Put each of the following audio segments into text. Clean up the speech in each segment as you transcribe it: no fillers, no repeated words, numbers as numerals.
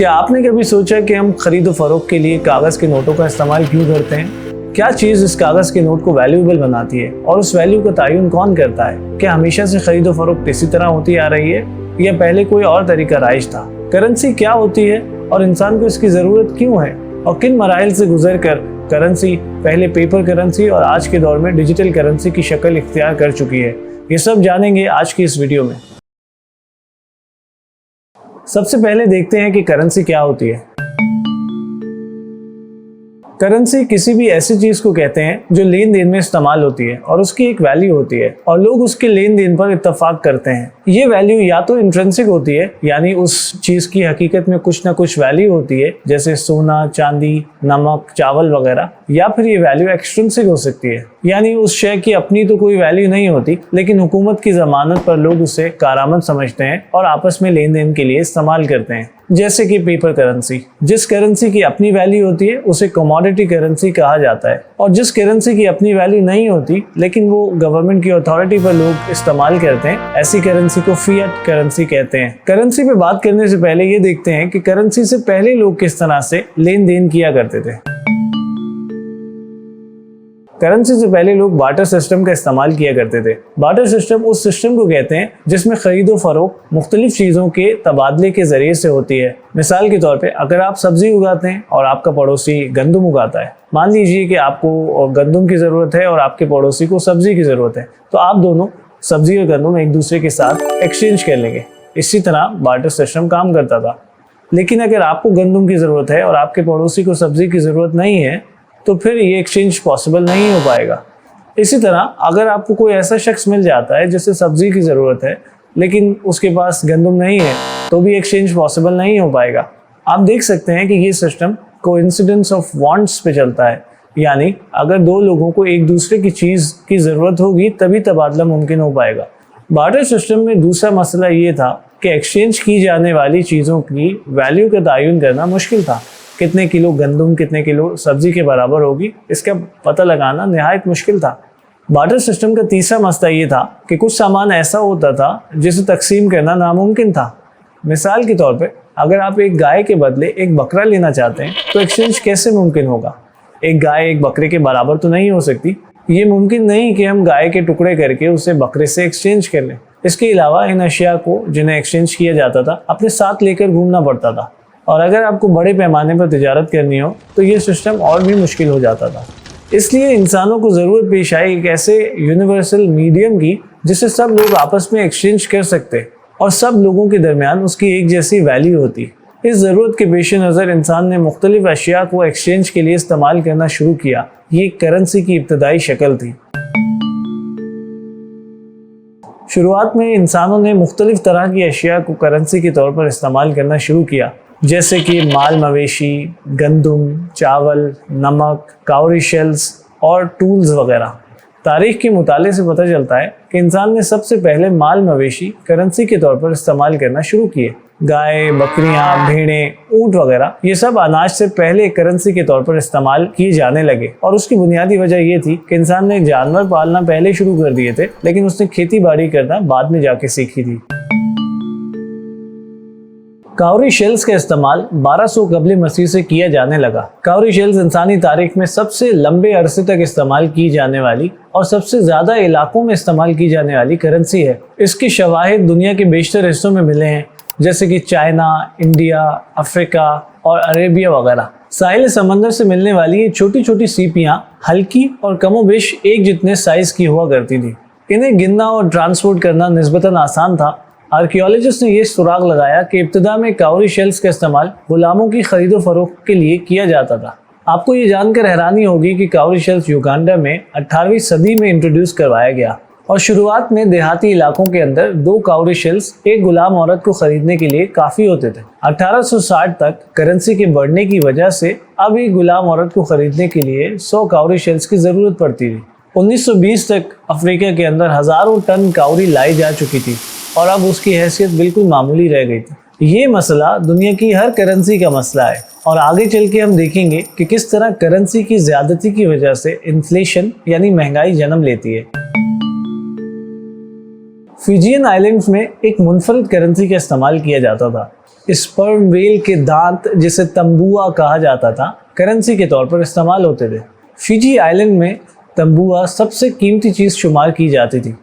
क्या आपने कभी सोचा कि हम खरीदो फरोख्त के लिए कागज के नोटों का इस्तेमाल क्यों करते हैं? क्या चीज इस कागज के नोट को वैल्यूएबल बनाती है और उस वैल्यू का तयन कौन करता है? क्या हमेशा से खरीदो फरोख्त इसी तरह होती आ रही है या पहले कोई और तरीका राइज था? करेंसी क्या होती है और इंसान को इसकी जरूरत क्यों है? और किन मराइल से गुजर कर करेंसी पहले पेपर करेंसी और आज के दौर में डिजिटल करेंसी की शक्ल इख्तियार कर चुकी है? ये सब जानेंगे आज की इस वीडियो में। सबसे पहले देखते हैं कि करेंसी क्या होती है। करेंसी किसी भी ऐसी चीज को कहते हैं जो लेन देन में इस्तेमाल होती है और उसकी एक वैल्यू होती है और लोग उसके लेन देन पर इत्तेफाक करते हैं। ये वैल्यू या तो इंट्रिंसिक होती है, यानी उस चीज की हकीकत में कुछ ना कुछ वैल्यू होती है, जैसे सोना, चांदी, नमक, चावल वगैरह, या फिर ये वैल्यू एक्सट्रिंसिक हो सकती है, यानी उस शय की अपनी तो कोई वैल्यू नहीं होती लेकिन हुकूमत की जमानत पर लोग उसे कारामद समझते हैं और आपस में लेन देन के लिए इस्तेमाल करते हैं, जैसे कि पेपर करेंसी। जिस करेंसी की अपनी वैल्यू होती है उसे कमोडिटी करेंसी कहा जाता है, और जिस करेंसी की अपनी वैल्यू नहीं होती लेकिन वो गवर्नमेंट की अथॉरिटी पर लोग इस्तेमाल करते हैं, ऐसी करेंसी को फिएट करेंसी कहते हैं। करेंसी पे बात करने से पहले ये देखते हैं कि करेंसी से पहले लोग किस तरह से लेन देन किया करते थे। करेंसी से पहले लोग बार्टर सिस्टम का इस्तेमाल किया करते थे। बार्टर सिस्टम उस सिस्टम को कहते हैं जिसमें खरीदो फरोख्त मुख्तलिफ चीज़ों के तबादले के जरिए से होती है। मिसाल के तौर पे अगर आप सब्जी उगाते हैं और आपका पड़ोसी गंदम उगाता है, मान लीजिए कि आपको गंदम की ज़रूरत है और आपके पड़ोसी को सब्जी की ज़रूरत है, तो आप दोनों सब्जी और गंदम एक दूसरे के साथ एक्सचेंज कर लेंगे। इसी तरह बार्टर सिस्टम काम करता था। लेकिन अगर आपको गंदम की ज़रूरत है और आपके पड़ोसी को सब्जी की ज़रूरत नहीं है, तो फिर ये एक्सचेंज पॉसिबल नहीं हो पाएगा। इसी तरह अगर आपको कोई ऐसा शख्स मिल जाता है जिसे सब्जी की ज़रूरत है लेकिन उसके पास गंदम नहीं है, तो भी एक्सचेंज पॉसिबल नहीं हो पाएगा। आप देख सकते हैं कि ये सिस्टम कोइंसिडेंस ऑफ वांट्स पे चलता है, यानी अगर दो लोगों को एक दूसरे की चीज़ की ज़रूरत होगी तभी तबादला मुमकिन हो पाएगा। बार्टर सिस्टम में दूसरा मसला ये था कि एक्सचेंज की जाने वाली चीज़ों की वैल्यू का तयन करना मुश्किल था। कितने किलो गंदम कितने किलो सब्जी के बराबर होगी, इसका पता लगाना निहायत मुश्किल था। बार्टर सिस्टम का तीसरा मसला ये था कि कुछ सामान ऐसा होता था जिसे तकसीम करना नामुमकिन था। मिसाल के तौर पे अगर आप एक गाय के बदले एक बकरा लेना चाहते हैं तो एक्सचेंज कैसे मुमकिन होगा? एक गाय एक बकरे के बराबर तो नहीं हो सकती। ये मुमकिन नहीं कि हम गाय के टुकड़े करके उसे बकरे से एक्सचेंज कर लें। इसके अलावा इन अशिया को जिन्हें एक्सचेंज किया जाता था अपने साथ लेकर घूमना पड़ता था, और अगर आपको बड़े पैमाने पर तिजारत करनी हो तो ये सिस्टम और भी मुश्किल हो जाता था। इसलिए इंसानों को ज़रूरत पेश आई एक ऐसे यूनिवर्सल मीडियम की जिससे सब लोग आपस में एक्सचेंज कर सकते और सब लोगों के दरमियान उसकी एक जैसी वैल्यू होती। इस ज़रूरत के पेश नज़र इंसान ने मुख्तलिफ अशिया को एक्सचेंज के लिए इस्तेमाल करना शुरू किया। ये करेंसी की इब्तदाई शक्ल थी। शुरुआत में इंसानों ने मुख्तलिफ तरह की अशिया को करेंसी के तौर पर इस्तेमाल करना शुरू किया, जैसे कि माल मवेशी, गंदम, चावल, नमक, काउरी शेल्स और टूल्स वगैरह। तारीख के मुताले से पता चलता है कि इंसान ने सबसे पहले माल मवेशी करेंसी के तौर पर इस्तेमाल करना शुरू किए। गाय, बकरियां, भेड़ें, ऊँट वगैरह ये सब अनाज से पहले करेंसी के तौर पर इस्तेमाल किए जाने लगे, और उसकी बुनियादी वजह ये थी कि इंसान ने जानवर पालना पहले शुरू कर दिए थे लेकिन उसने खेती बाड़ी करना बाद में जाके सीखी थी। काउरी शेल्स का इस्तेमाल 1200 कबल मसीह से किया जाने लगा। काउरी शेल्स इंसानी तारीख में सबसे लंबे अरसे तक इस्तेमाल की जाने वाली और सबसे ज़्यादा इलाकों में इस्तेमाल की जाने वाली करेंसी है। इसकी शवाहिद दुनिया के बेशतर हिस्सों में मिले हैं, जैसे कि चाइना, इंडिया, अफ्रीका और अरेबिया वगैरह। साहिल समंदर से मिलने वाली ये छोटी छोटी सीपियाँ हल्की और कमोबेश एक जितने साइज़ की हुआ करती थी। इन्हें गिनना और ट्रांसपोर्ट करना निस्बतन आसान था। आर्कियोलॉजिस्ट ने यह सुराग लगाया कि इब्तिदा में काउरी शेल्स का इस्तेमाल गुलामों की खरीदो फरोख्त के लिए किया जाता था। आपको ये जानकर हैरानी होगी कि काउरी शेल्स युगांडा में 18वीं सदी में इंट्रोड्यूस करवाया गया, और शुरुआत में देहाती इलाकों के अंदर 2 काउरी शेल्स एक गुलाम औरत को खरीदने के लिए काफ़ी होते थे। 1860 तक करेंसी के बढ़ने की वजह से अब एक गुलाम औरत को खरीदने के लिए 100 काउरी शेल्स की ज़रूरत पड़ती थी। 1920 तक अफ्रीका के अंदर हज़ारों टन काउरी लाई जा चुकी थी और अब उसकी हैसियत बिल्कुल मामूली रह गई थी। ये मसला दुनिया की हर करेंसी का मसला है, और आगे चल के हम देखेंगे कि किस तरह करेंसी की ज़्यादती की वजह से इन्फ्लेशन यानी महंगाई जन्म लेती है। फिजियन आइलैंड्स में एक मुनफरिद करेंसी का इस्तेमाल किया जाता था। स्पर्म वेल के दांत, जिसे तंबुआ कहा जाता था, करेंसी के तौर पर इस्तेमाल होते थे। फिजी आइलैंड में तंबुआ सबसे कीमती चीज़ शुमार की जाती थी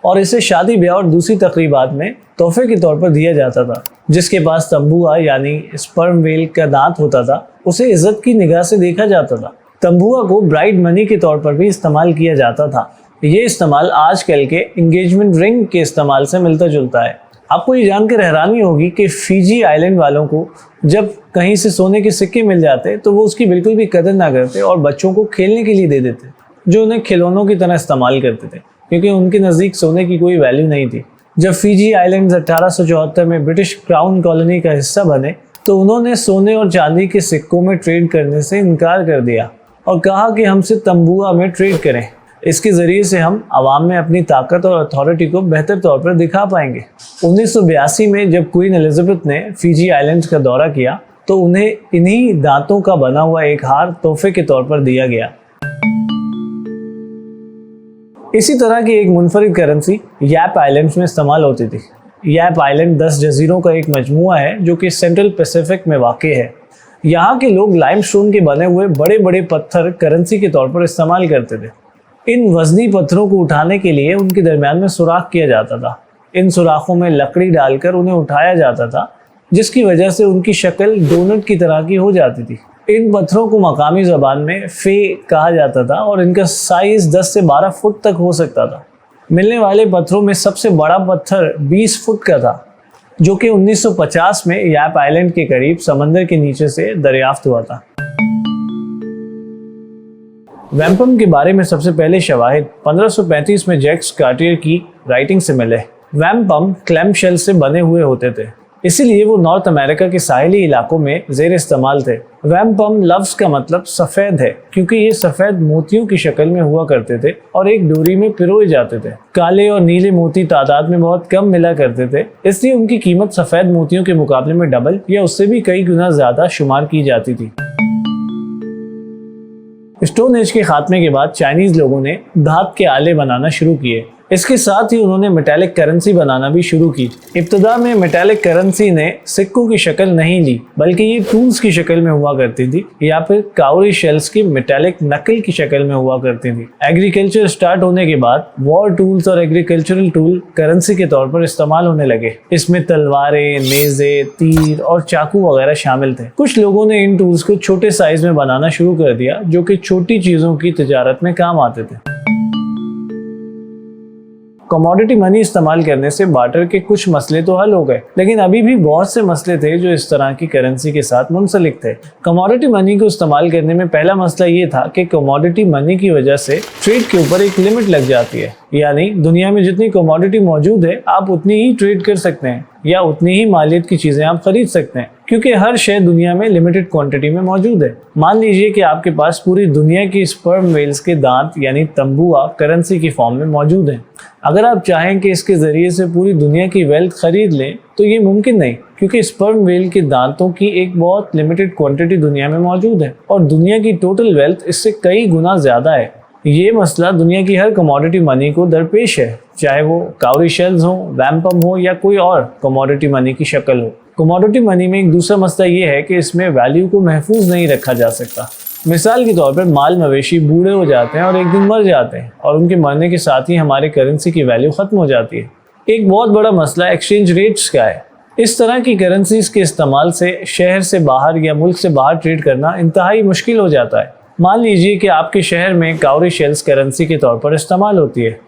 और इसे शादी ब्याह और दूसरी तकरीबात में तोहफे के तौर पर दिया जाता था। जिसके पास तंबुआ यानी स्पर्म वेल का दांत होता था, उसे इज्जत की निगाह से देखा जाता था। तंबुआ को ब्राइड मनी के तौर पर भी इस्तेमाल किया जाता था। ये इस्तेमाल आजकल के एंगेजमेंट रिंग के इस्तेमाल से मिलता जुलता है। आपको ये जानकर हैरानी होगी कि फिजी आइलैंड वालों को जब कहीं से सोने के सिक्के मिल जाते तो वो उसकी बिल्कुल भी कदर ना करते और बच्चों को खेलने के लिए दे देते, जो उन्हें खिलौनों की तरह इस्तेमाल करते थे, क्योंकि उनके नज़दीक सोने की कोई वैल्यू नहीं थी। जब फिजी आइलैंड्स 1874 में ब्रिटिश क्राउन कॉलोनी का हिस्सा बने तो उन्होंने सोने और चांदी के सिक्कों में ट्रेड करने से इनकार कर दिया और कहा कि हमसे तंबुआ में ट्रेड करें। इसके ज़रिए से हम आवाम में अपनी ताकत और अथॉरिटी को बेहतर तौर पर दिखा पाएंगे। 1982 में जब क्वीन एलिजाबेथ ने फिजी आइलैंड्स का दौरा किया तो उन्हें इन्हीं दांतों का बना हुआ एक हार तोहफे के तौर पर दिया गया। इसी तरह की एक मुनफरिद करेंसी याप आइलैंड्स में इस्तेमाल होती थी। याप आइलैंड 10 जजीरों का एक मजमूआ है जो कि सेंट्रल पैसिफिक में वाक़ है। यहाँ के लोग लाइमस्टोन के बने हुए बड़े बड़े पत्थर करेंसी के तौर पर इस्तेमाल करते थे। इन वजनी पत्थरों को उठाने के लिए उनके दरमियान में सुराख किया जाता था। इन सुराखों में लकड़ी डालकर उन्हें उठाया जाता था, जिसकी वजह से उनकी शक्ल डोनट की तरह की हो जाती थी। इन पत्थरों को मकामी ज़बान में फे कहा जाता था और इनका साइज़ 10 से 12 फुट तक हो सकता था। मिलने वाले पत्थरों में सबसे बड़ा पत्थर 20 फुट का था, जो कि 1950 में याप आइलैंड के करीब समंदर के नीचे से दरियाफ्त हुआ था। वैम्पम के बारे में सबसे पहले शवाहिद 1535 में जैक्स कार्टियर की राइटिंग से मिले। वैम्पम क्लैम शेल से बने हुए होते थे, इसीलिए वो नॉर्थ अमेरिका के साहिली इलाकों में ज़ेर इस्तेमाल थे। वैम्पम लफ्ज़ का मतलब सफ़ेद है, क्योंकि ये सफ़ेद मोतियों की शक्ल में हुआ करते थे और एक डोरी में पिरोए जाते थे। काले और नीले मोती तादाद में बहुत कम मिला करते थे, इसलिए उनकी कीमत सफ़ेद मोतियों के मुकाबले में डबल या उससे भी कई गुना ज़्यादा शुमार की जाती थी। स्टोन एज के खात्मे के बाद चाइनीज लोगों ने धात के आले बनाना शुरू किए। इसके साथ ही उन्होंने मेटालिक करेंसी बनाना भी शुरू की। इब्तदा में मेटालिक करेंसी ने सिक्कों की शक्ल नहीं ली, बल्कि ये टूल्स की शक्ल में हुआ करती थी या फिर काउरी शेल्स की मेटालिक नकल की शक्ल में हुआ करती थी। एग्रीकल्चर स्टार्ट होने के बाद वॉर टूल्स और एग्रीकल्चरल टूल करेंसी के तौर पर इस्तेमाल होने लगे। इसमें तलवारें, नेज़े, तीर और चाकू वगैरह शामिल थे। कुछ लोगों ने इन टूल्स को छोटे साइज में बनाना शुरू कर दिया, जो कि छोटी चीज़ों की तिजारत में काम आते थे। कमोडिटी मनी इस्तेमाल करने से बार्टर के कुछ मसले तो हल हो गए, लेकिन अभी भी बहुत से मसले थे जो इस तरह की करेंसी के साथ मुंसलिक थे। कमोडिटी मनी को इस्तेमाल करने में पहला मसला ये था कि कमोडिटी मनी की वजह से ट्रेड के ऊपर एक लिमिट लग जाती है, यानी दुनिया में जितनी कमोडिटी मौजूद है आप उतनी ही ट्रेड कर सकते हैं या उतनी ही मालियत की चीज़ें आप खरीद सकते हैं, क्योंकि हर शय दुनिया में लिमिटेड क्वांटिटी में मौजूद है। मान लीजिए कि आपके पास पूरी दुनिया की स्पर्म वेल्स के दांत यानी तंबुआ करेंसी की फॉर्म में मौजूद हैं। अगर आप चाहें कि इसके ज़रिए से पूरी दुनिया की वेल्थ खरीद लें तो ये मुमकिन नहीं, क्योंकि स्पर्म वेल के दांतों की एक बहुत लिमिटेड क्वांटिटी दुनिया में मौजूद है और दुनिया की टोटल वेल्थ इससे कई गुना ज़्यादा है। ये मसला दुनिया की हर कमोडिटी मनी को दरपेश है, चाहे वो काउरी शेल्स हो, वैम्पम हो या कोई और कमोडिटी मनी की शक्ल हो। कमोडिटी मनी में एक दूसरा मसला ये है कि इसमें वैल्यू को महफूज नहीं रखा जा सकता। मिसाल के तौर पर माल मवेशी बूढ़े हो जाते हैं और एक दिन मर जाते हैं और उनके मरने के साथ ही हमारे करेंसी की वैल्यू ख़त्म हो जाती है। एक बहुत बड़ा मसला एक्सचेंज रेट्स का है। इस तरह की करेंसीज के इस्तेमाल से शहर से बाहर या मुल्क से बाहर ट्रेड करना इंतहाई मुश्किल हो जाता है। मान लीजिए कि आपके शहर में काउरी शेल्स करेंसी के तौर पर इस्तेमाल होती है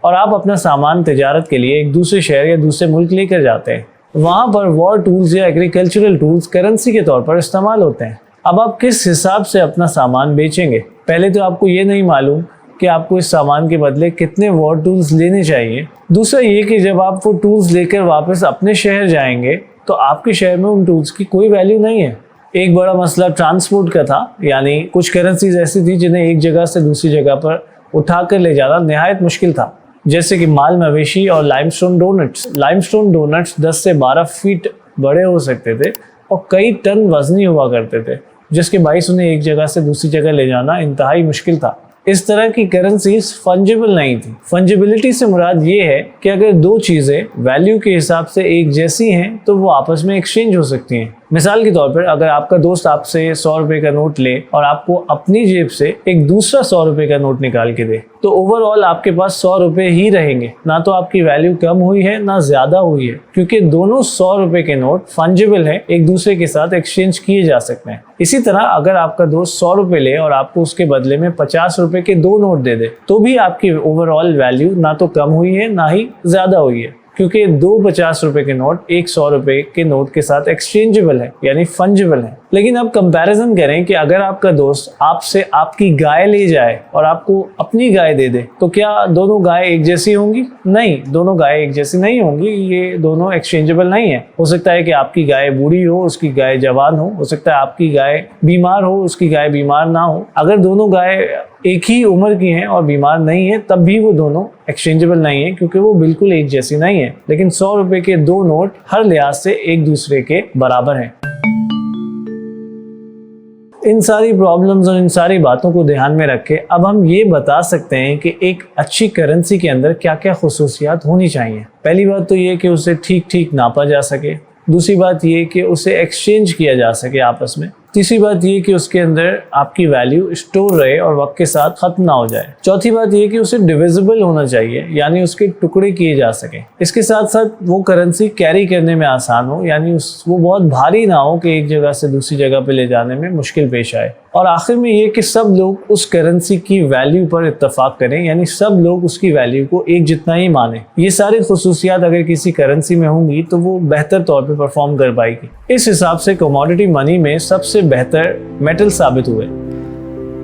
और आप अपना सामान तिजारत के लिए एक दूसरे शहर या दूसरे मुल्क लेकर जाते हैं। वहाँ पर वॉर टूल्स या एग्रीकल्चरल टूल्स करेंसी के तौर पर इस्तेमाल होते हैं। अब आप किस हिसाब से अपना सामान बेचेंगे? पहले तो आपको ये नहीं मालूम कि आपको इस सामान के बदले कितने वॉर टूल्स लेने चाहिए। दूसरा ये कि जब आप वो टूल्स लेकर वापस अपने शहर जाएंगे तो आपके शहर में उन टूल्स की कोई वैल्यू नहीं है। एक बड़ा मसला ट्रांसपोर्ट का था, यानी कुछ करेंसीज ऐसी थी जिन्हें एक जगह से दूसरी जगह पर उठाकर ले जाना निहायत मुश्किल था, जैसे कि माल मवेशी और लाइमस्टोन डोनट्स। लाइमस्टोन डोनट्स 10 से 12 फीट बड़े हो सकते थे और कई टन वजनी हुआ करते थे, जिसके बाइस उन्हें एक जगह से दूसरी जगह ले जाना इंतहाई मुश्किल था। इस तरह की करेंसीज फंजिबल नहीं थी। फंजिबिलिटी से मुराद ये है कि अगर दो चीजें वैल्यू के हिसाब से एक जैसी हैं तो वो आपस में एक्सचेंज हो सकती हैं। मिसाल के तौर पर अगर आपका दोस्त आपसे 100 रुपए का नोट ले और आपको अपनी जेब से एक दूसरा 100 रुपए का नोट निकाल के दे, तो ओवरऑल आपके पास 100 रुपए ही रहेंगे, ना तो आपकी वैल्यू कम हुई है ना ज्यादा हुई है, क्योंकि दोनों 100 रुपए के नोट फंजिबल है, एक दूसरे के साथ एक्सचेंज किए जा सकते हैं। इसी तरह अगर आपका दोस्त 100 रुपए ले और आपको उसके बदले में 50 रुपए के 2 नोट दे दे, तो भी आपकी ओवरऑल वैल्यू ना तो कम हुई है ना ही ज्यादा हुई है, क्योंकि 2 50 रुपए के नोट एक 100 रुपए के नोट के साथ एक्सचेंजेबल है, यानी फंजिबल है। लेकिन अब कंपैरिजन करें कि अगर आपका दोस्त आपसे आपकी गाय ले जाए और आपको अपनी गाय दे दे, तो क्या दोनों गाय एक जैसी होंगी? नहीं, दोनों गाय एक जैसी नहीं होंगी, ये दोनों एक्सचेंजेबल नहीं है। हो सकता है कि आपकी गाय बूढ़ी हो, उसकी गाय जवान हो सकता है आपकी गाय बीमार हो, उसकी गाय बीमार ना हो। अगर दोनों गाय एक ही उम्र की हैं और बीमार नहीं है, तब भी वो दोनों एक्सचेंजेबल नहीं है, क्योंकि वो बिल्कुल एक जैसी नहीं है। लेकिन 100 रुपए के 2 नोट हर लिहाज से एक दूसरे के बराबर हैं। इन सारी प्रॉब्लम्स और इन सारी बातों को ध्यान में रख के अब हम ये बता सकते हैं कि एक अच्छी करेंसी के अंदर क्या क्या खुसूसियात होनी चाहिए। पहली बात तो ये कि उसे ठीक ठीक नापा जा सके। दूसरी बात ये कि उसे एक्सचेंज किया जा सके आपस में। तीसरी बात ये कि उसके अंदर आपकी वैल्यू स्टोर रहे और वक्त के साथ खत्म ना हो जाए। चौथी बात ये कि उसे डिविजिबल होना चाहिए, यानी उसके टुकड़े किए जा सके। इसके साथ साथ वो करेंसी कैरी करने में आसान हो, यानी वो बहुत भारी ना हो कि एक जगह से दूसरी जगह पे ले जाने में मुश्किल पेश आए। और आखिर में ये कि सब लोग उस करेंसी की वैल्यू पर इत्तेफाक करें, यानी सब लोग उसकी वैल्यू को एक जितना ही माने। ये सारी खुसूसियात अगर किसी करेंसी में होंगी तो वो बेहतर तौर पे परफॉर्म कर पाएगी। इस हिसाब से कमोडिटी मनी में सबसे बेहतर मेटल साबित हुए।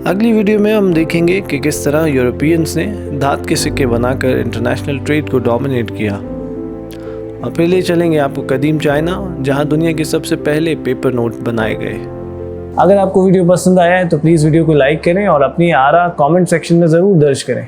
अगली वीडियो में हम देखेंगे कि किस तरह यूरोपियंस ने धात के सिक्के बनाकर इंटरनेशनल ट्रेड को डोमिनेट किया, और फिर ले चलेंगे आपको कदीम चाइना, जहां दुनिया के सबसे पहले पेपर नोट बनाए गए। अगर आपको वीडियो पसंद आया है तो प्लीज़ वीडियो को लाइक करें और अपनी आरा कमेंट सेक्शन में ज़रूर दर्ज करें।